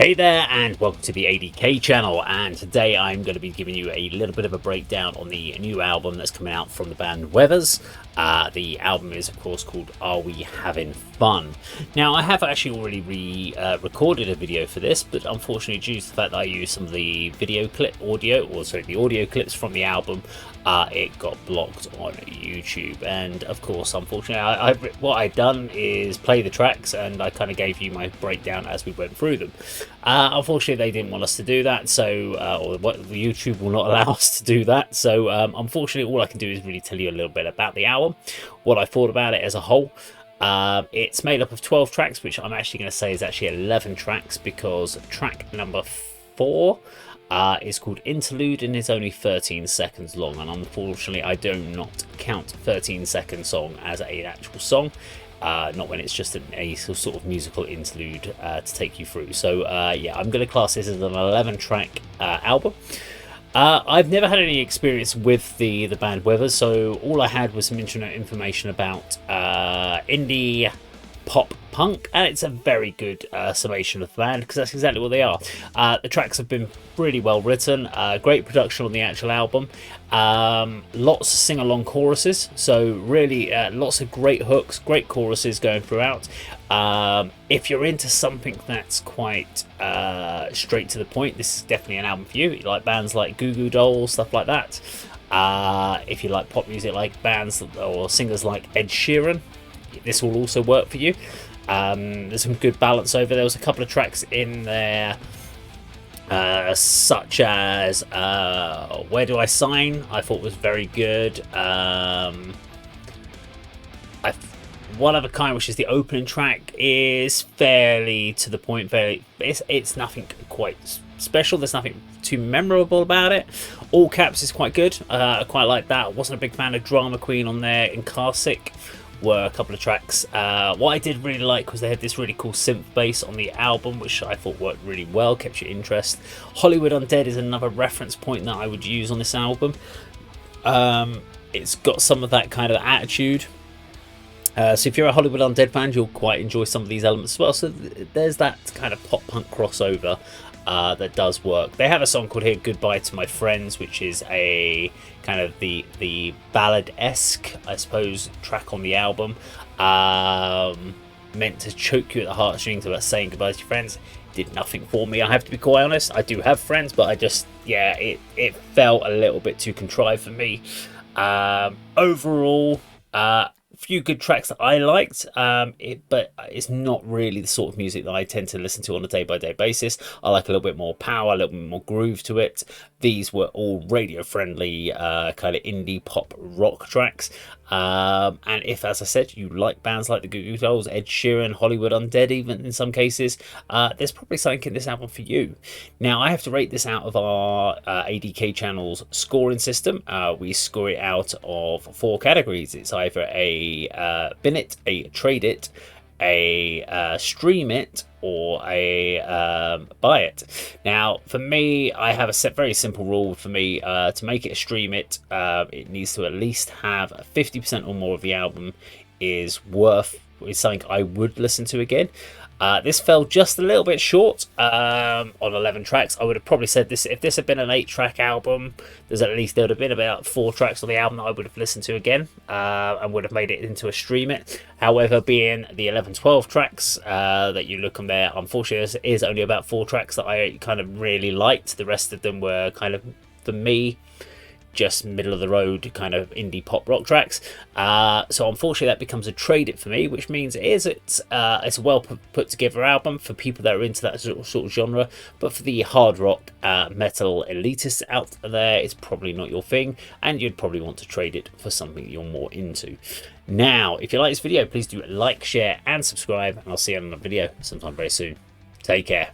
Hey there, and welcome to the A.D.K channel, and today I'm going to be giving you a little bit of a breakdown on the new album that's coming out from the band Weathers. The album is of course called Are We Having Fun? Now I have actually already recorded a video for this, but unfortunately due to the fact that I used some of the the audio clips from the album, it got blocked on YouTube. And of course, unfortunately, what I've done is play the tracks, and I kind of gave you my breakdown as we went through them. Unfortunately, they didn't want us to do that, so or YouTube will not allow us to do that. So unfortunately, all I can do is really tell you a little bit about the album, what I thought about it as a whole. It's made up of 12 tracks, which I'm actually going to say is actually 11 tracks, because track number 4 is called Interlude and is only 13 seconds long, and unfortunately I do not count 13-second song as an actual song, not when it's just a sort of musical interlude to take you through. So yeah, I'm going to class this as an 11-track album. I've never had any experience with the band Weathers, so all I had was some internet information about indie pop punk, and it's a very good summation of the band, because that's exactly what they are. The tracks have been really well written, great production on the actual album, lots of sing-along choruses, so really lots of great hooks, great choruses going throughout. If you're into something that's quite straight to the point, this is definitely an album for you. You like bands like Goo Goo Dolls, stuff like that. If you like pop music, like bands or singers like Ed Sheeran, this will also work for you. There's some good balance over. There was a couple of tracks in there, such as Where Do I Sign? I thought was very good. One of a Kind, which is the opening track, is fairly to the point. It's nothing quite special. There's nothing too memorable about it. All Caps is quite good. I quite like that. I wasn't a big fan of Drama Queen on there, and Carsick were a couple of tracks. What I did really like was they had this really cool synth bass on the album, which I thought worked really well, kept your interest. Hollywood Undead is another reference point that I would use on this album. It's got some of that kind of attitude. So if you're a Hollywood Undead fan, you'll quite enjoy some of these elements as well. So there's that kind of pop punk crossover that does work. They have a song called Here Goodbye to My Friends, which is a kind of the ballad-esque, I suppose, track on the album, meant to choke you at the heartstrings about saying goodbye to your friends. Did nothing for me, I have to be quite honest. I do have friends, but I just, yeah, it felt a little bit too contrived for me. Overall, few good tracks that I liked, but it's not really the sort of music that I tend to listen to on a day-by-day basis. I like a little bit more power, a little bit more groove to it. These were all radio-friendly kind of indie pop rock tracks. And if, as I said, you like bands like the Goo Goo Dolls, Ed Sheeran, Hollywood Undead even in some cases, there's probably something in this album for you. Now, I have to rate this out of our A.D.K channel's scoring system. We score it out of 4 categories. It's either a bin it, a trade it, a stream it, or a buy it. Now for me, I have a very simple rule. For me, to make it a stream it, it needs to at least have 50% or more of the album is something I would listen to again. This fell just a little bit short on 11 tracks. I would have probably said this, if this had been an 8-track album, there would have been about 4 tracks on the album that I would have listened to again, and would have made it into a stream it. However, being the 11-12 tracks that you look on there, unfortunately there is only about 4 tracks that I kind of really liked. The rest of them were kind of, for me, just middle of the road kind of indie pop rock tracks. So unfortunately that becomes a trade it for me, which means it's a well put together album for people that are into that sort of genre, but for the hard rock metal elitists out there, it's probably not your thing, and you'd probably want to trade it for something you're more into. Now, if you like this video, please do like, share and subscribe, and I'll see you on another video sometime very soon. Take care.